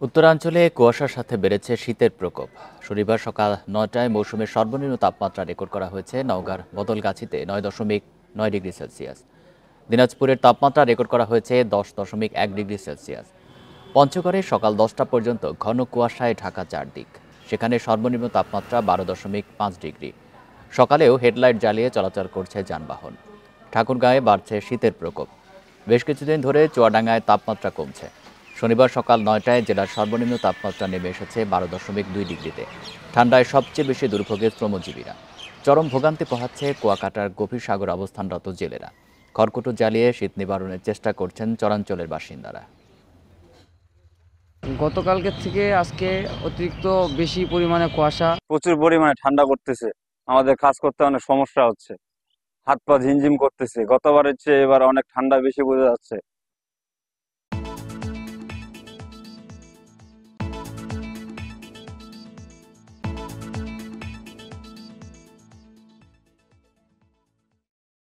উত্তরাঞ্চলে কুয়াশার সাথে বেড়েছে শীতের প্রকোপ। শনিবার সকাল ৯টায় মৌসুমের সর্বনিম্ন তাপমাত্রা রেকর্ড করা হয়েছে নওগাঁর বদলগাছিতে ৯.৯ ডিগ্রি সেলসিয়াস। দিনাজপুরের তাপমাত্রা রেকর্ড করা হয়েছে ১০.১ ডিগ্রি সেলসিয়াস। পঞ্চগড়ে সকাল ১০টা পর্যন্ত ঘন কুয়াশায় ঢাকা চারদিক। সেখানে সর্বনিম্ন তাপমাত্রা ১২.৫ ডিগ্রি। সকালেও হেডলাইট জ্বালিয়ে চলাচল করছে যানবাহন। ঠাকুরগাঁয়ে বাড়ছে শীতের প্রকোপ। বেশ কিছুদিন ধরে চুয়াডাঙ্গায় তাপমাত্রা কমছে। শনিবার সকাল ৯টায় জেলার সর্বনিম্ন তাপমাত্রা নেমে এসেছে ১২.২ ডিগ্রিতে। ঠান্ডায় সবচেয়ে বেশি দুর্ভোগে শ্রমজীবীরা। চরম ভোগান্তি পোহাচ্ছে কুয়াকাটার গভীর সাগরে অবস্থানরত জেলেরা। খড়কুটো জ্বালিয়ে শীত নিবারণের চেষ্টা করছেন চরাঞ্চলের বাসিন্দারা। গতকালকের থেকে আজকে অতিরিক্ত বেশি পরিমাণে কুয়াশা। প্রচুর পরিমাণে ঠান্ডা করতেছে, আমাদের কাজ করতে অনেক সমস্যা হচ্ছে, হাত পা ঝিমঝিম করতেছে। গতবারের চেয়ে এবার অনেক ঠান্ডা বেশি বোঝা যাচ্ছে।